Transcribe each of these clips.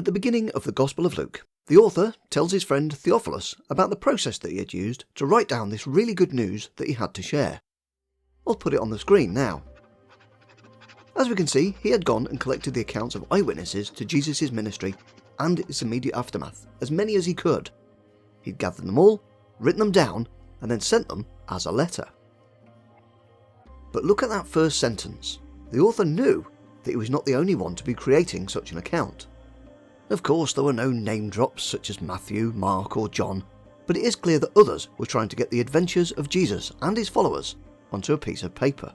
At the beginning of the Gospel of Luke, the author tells his friend Theophilus about the process that he had used to write down this really good news that he had to share. I'll put it on the screen now. As we can see, he had gone and collected the accounts of eyewitnesses to Jesus' ministry and its immediate aftermath, as many as he could. He'd gathered them all, written them down, and then sent them as a letter. But look at that first sentence. The author knew that he was not the only one to be creating such an account. Of course, there were no name drops such as Matthew, Mark or John, but it is clear that others were trying to get the adventures of Jesus and his followers onto a piece of paper.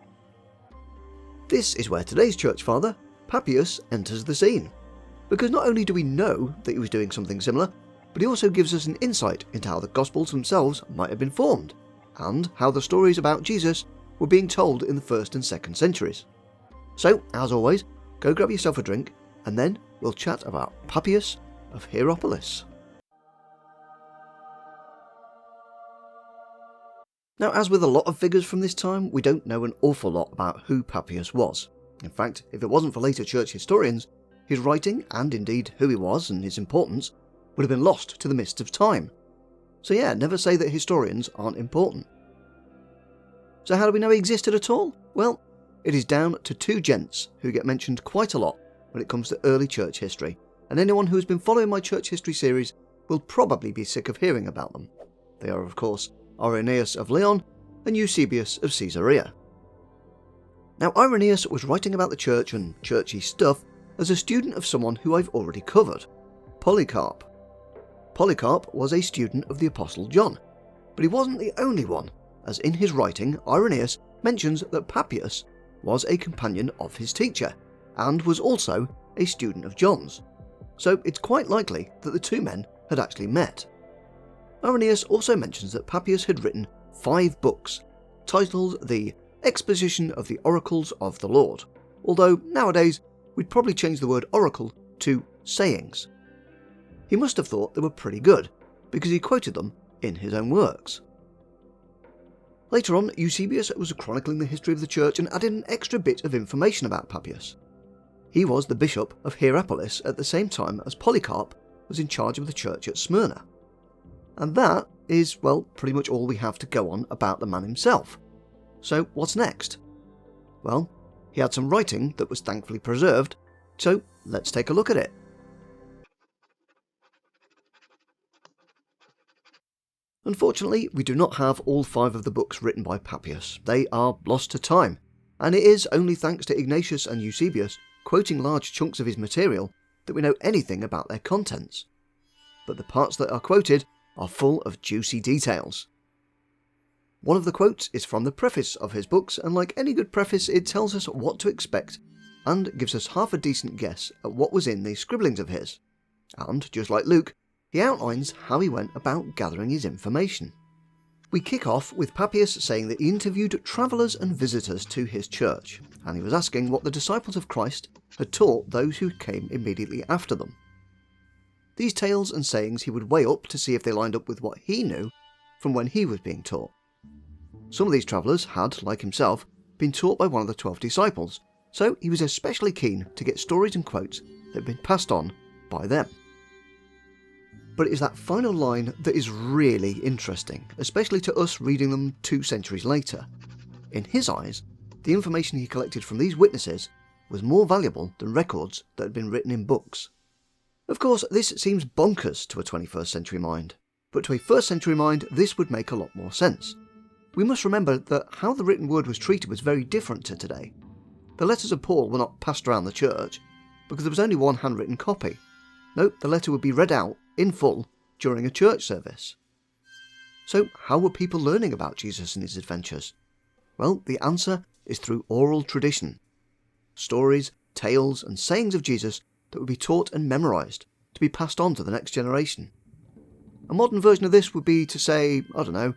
This is where today's church father, Papius, enters the scene, because not only do we know that he was doing something similar, but he also gives us an insight into how the Gospels themselves might have been formed, and how the stories about Jesus were being told in the 1st and 2nd centuries. So, as always, go grab yourself a drink, and then we'll chat about Papius of Hierapolis. Now, as with a lot of figures from this time, we don't know an awful lot about who Papius was. In fact, if it wasn't for later church historians, his writing, and indeed who he was and his importance, would have been lost to the mists of time. So yeah, never say that historians aren't important. So how do we know he existed at all? Well, it is down to two gents who get mentioned quite a lot when it comes to early church history, and anyone who has been following my church history series will probably be sick of hearing about them. They are, of course, Irenaeus of Lyon and Eusebius of Caesarea. Now, Irenaeus was writing about the church and churchy stuff as a student of someone who I've already covered, Polycarp. Polycarp was a student of the Apostle John, but he wasn't the only one, as in his writing Irenaeus mentions that Papius was a companion of his teacher, and was also a student of John's, so it's quite likely that the two men had actually met. Irenaeus also mentions that Papius had written 5 books, titled The Exposition of the Oracles of the Lord, although nowadays we'd probably change the word oracle to sayings. He must have thought they were pretty good, because he quoted them in his own works. Later on, Eusebius was chronicling the history of the church and added an extra bit of information about Papius. He was the bishop of Hierapolis at the same time as Polycarp was in charge of the church at Smyrna. And that is, well, pretty much all we have to go on about the man himself. So what's next? Well, he had some writing that was thankfully preserved, so let's take a look at it. Unfortunately, we do not have all 5 of the books written by Papius. They are lost to time, and it is only thanks to Ignatius and Eusebius quoting large chunks of his material that we know anything about their contents. But the parts that are quoted are full of juicy details. One of the quotes is from the preface of his books, and like any good preface, it tells us what to expect and gives us half a decent guess at what was in these scribblings of his. And, just like Luke, he outlines how he went about gathering his information. We kick off with Papius saying that he interviewed travellers and visitors to his church, and he was asking what the disciples of Christ had taught those who came immediately after them. These tales and sayings he would weigh up to see if they lined up with what he knew from when he was being taught. Some of these travellers had, like himself, been taught by one of the 12 disciples, so he was especially keen to get stories and quotes that had been passed on by them. But it is that final line that is really interesting, especially to us reading them 2 centuries later. In his eyes, the information he collected from these witnesses was more valuable than records that had been written in books. Of course, this seems bonkers to a 21st century mind, but to a 1st century mind this would make a lot more sense. We must remember that how the written word was treated was very different to today. The letters of Paul were not passed around the church, because there was only one handwritten copy. No, the letter would be read out, in full, during a church service. So how were people learning about Jesus and his adventures? Well, the answer is through oral tradition. Stories, tales and sayings of Jesus that would be taught and memorised, to be passed on to the next generation. A modern version of this would be to say, I don't know,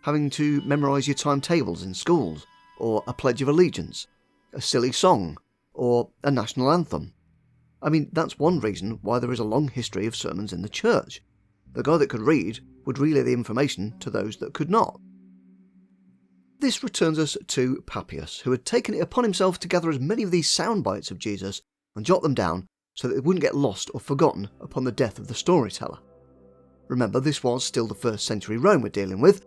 having to memorise your timetables in schools, or a Pledge of Allegiance, a silly song, or a national anthem. I mean, that's one reason why there is a long history of sermons in the church. The guy that could read would relay the information to those that could not. This returns us to Papius, who had taken it upon himself to gather as many of these sound bites of Jesus and jot them down so that they wouldn't get lost or forgotten upon the death of the storyteller. Remember, this was still the 1st century Rome we're dealing with,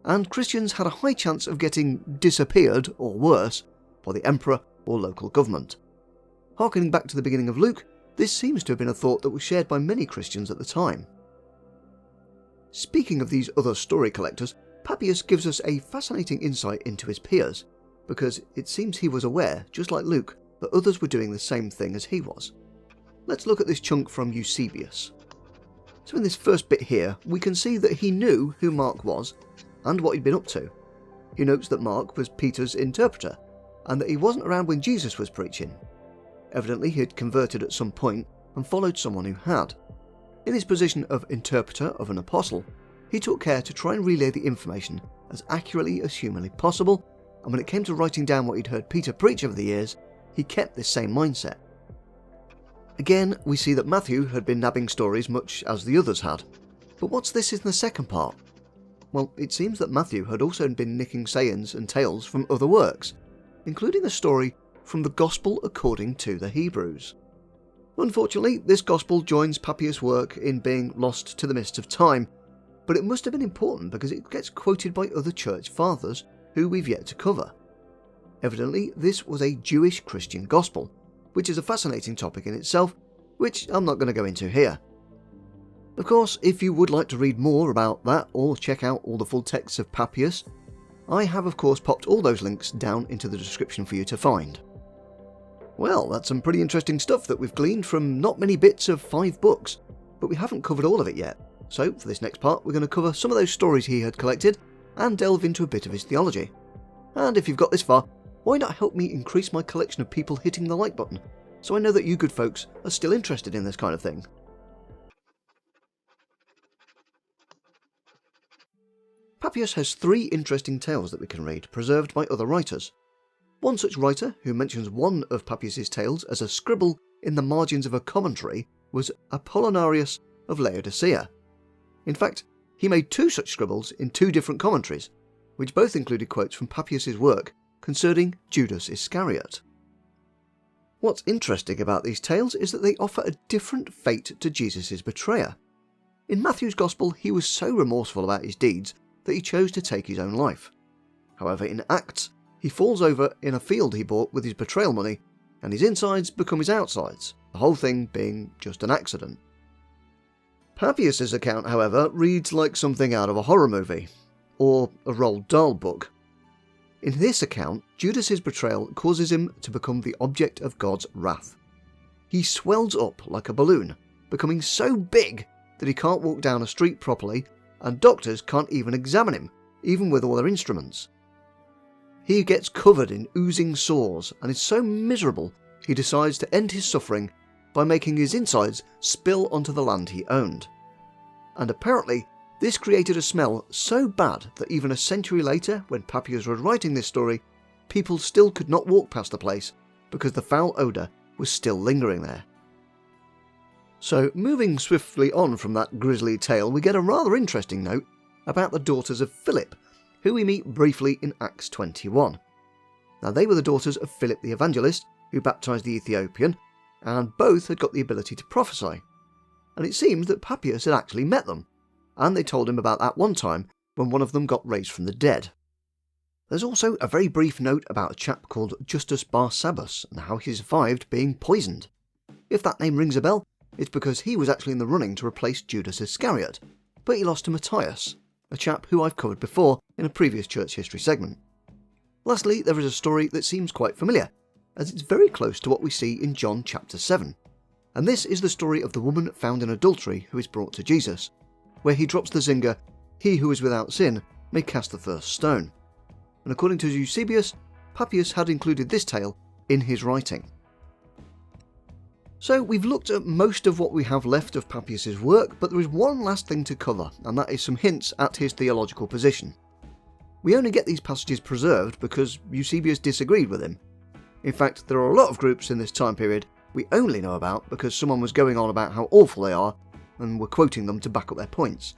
and Christians had a high chance of getting disappeared, or worse, by the emperor or local government. Harkening back to the beginning of Luke, this seems to have been a thought that was shared by many Christians at the time. Speaking of these other story collectors, Papius gives us a fascinating insight into his peers, because it seems he was aware, just like Luke, that others were doing the same thing as he was. Let's look at this chunk from Eusebius. So in this first bit here, we can see that he knew who Mark was and what he'd been up to. He notes that Mark was Peter's interpreter, and that he wasn't around when Jesus was preaching. Evidently he had converted at some point and followed someone who had. In his position of interpreter of an apostle, he took care to try and relay the information as accurately as humanly possible, and when it came to writing down what he'd heard Peter preach over the years, he kept this same mindset. Again, we see that Matthew had been nabbing stories much as the others had. But what's this in the second part? Well, it seems that Matthew had also been nicking sayings and tales from other works, including a story from the Gospel according to the Hebrews. Unfortunately, this Gospel joins Papius' work in being lost to the mists of time, but it must have been important because it gets quoted by other church fathers who we've yet to cover. Evidently, this was a Jewish Christian Gospel, which is a fascinating topic in itself, which I'm not going to go into here. Of course, if you would like to read more about that or check out all the full texts of Papius, I have of course popped all those links down into the description for you to find. Well, that's some pretty interesting stuff that we've gleaned from not many bits of 5 books, but we haven't covered all of it yet. So for this next part, we're going to cover some of those stories he had collected and delve into a bit of his theology. And if you've got this far, why not help me increase my collection of people hitting the like button, so I know that you good folks are still interested in this kind of thing. Papius has 3 interesting tales that we can read, preserved by other writers. One such writer, who mentions one of Papius' tales as a scribble in the margins of a commentary, was Apollinarius of Laodicea. In fact, he made 2 such scribbles in 2 different commentaries, which both included quotes from Papius' work concerning Judas Iscariot. What's interesting about these tales is that they offer a different fate to Jesus' betrayer. In Matthew's Gospel, he was so remorseful about his deeds that he chose to take his own life. However, in Acts, he falls over in a field he bought with his betrayal money, and his insides become his outsides, the whole thing being just an accident. Papius' account, however, reads like something out of a horror movie, or a Roald Dahl book. In this account, Judas's betrayal causes him to become the object of God's wrath. He swells up like a balloon, becoming so big that he can't walk down a street properly, and doctors can't even examine him, even with all their instruments. He gets covered in oozing sores and is so miserable he decides to end his suffering by making his insides spill onto the land he owned. And apparently, this created a smell so bad that even a century later, when Papius was writing this story, people still could not walk past the place because the foul odour was still lingering there. So, moving swiftly on from that grisly tale, we get a rather interesting note about the daughters of Philip, who we meet briefly in Acts 21. Now, they were the daughters of Philip the Evangelist, who baptised the Ethiopian, and both had got the ability to prophesy. And it seems that Papius had actually met them, and they told him about that one time when one of them got raised from the dead. There's also a very brief note about a chap called Justus Barsabbas and how he survived being poisoned. If that name rings a bell, it's because he was actually in the running to replace Judas Iscariot, but he lost to Matthias, a chap who I've covered before in a previous church history segment. Lastly, there is a story that seems quite familiar, as it's very close to what we see in John chapter 7. And this is the story of the woman found in adultery who is brought to Jesus, where he drops the zinger, "He who is without sin may cast the first stone." And according to Eusebius, Papius had included this tale in his writing. So we've looked at most of what we have left of Papius' work, but there is one last thing to cover, and that is some hints at his theological position. We only get these passages preserved because Eusebius disagreed with him. In fact, there are a lot of groups in this time period we only know about because someone was going on about how awful they are, and were quoting them to back up their points.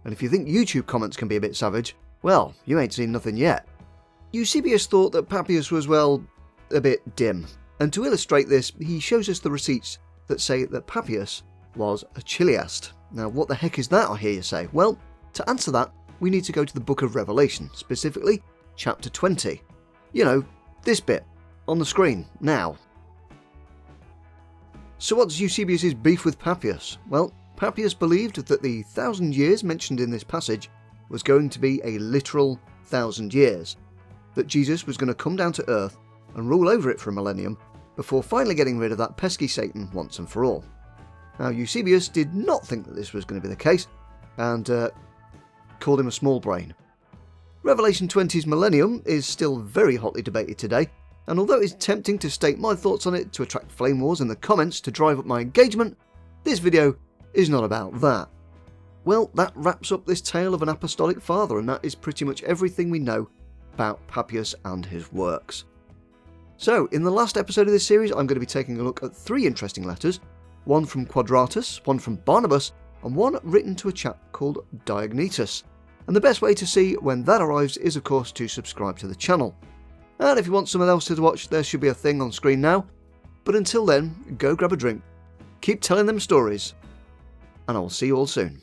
And if you think YouTube comments can be a bit savage, well, you ain't seen nothing yet. Eusebius thought that Papius was, well, a bit dim. And to illustrate this, he shows us the receipts that say that Papius was a chiliast. Now, what the heck is that, I hear you say? Well, to answer that, we need to go to the book of Revelation, specifically chapter 20. You know, this bit, on the screen, now. So what's Eusebius' beef with Papius? Well, Papius believed that the 1,000 years mentioned in this passage was going to be a literal 1,000 years, that Jesus was going to come down to earth and rule over it for a millennium before finally getting rid of that pesky Satan once and for all. Now, Eusebius did not think that this was going to be the case, and called him a small brain. Revelation 20's millennium is still very hotly debated today, and although it's tempting to state my thoughts on it to attract flame wars in the comments to drive up my engagement, this video is not about that. Well, that wraps up this tale of an apostolic father, and that is pretty much everything we know about Papius and his works. So, in the last episode of this series, I'm going to be taking a look at 3 interesting letters, one from Quadratus, one from Barnabas, and one written to a chap called Diognetus. And the best way to see when that arrives is, of course, to subscribe to the channel. And if you want someone else to watch, there should be a thing on screen now. But until then, go grab a drink, keep telling them stories, and I will see you all soon.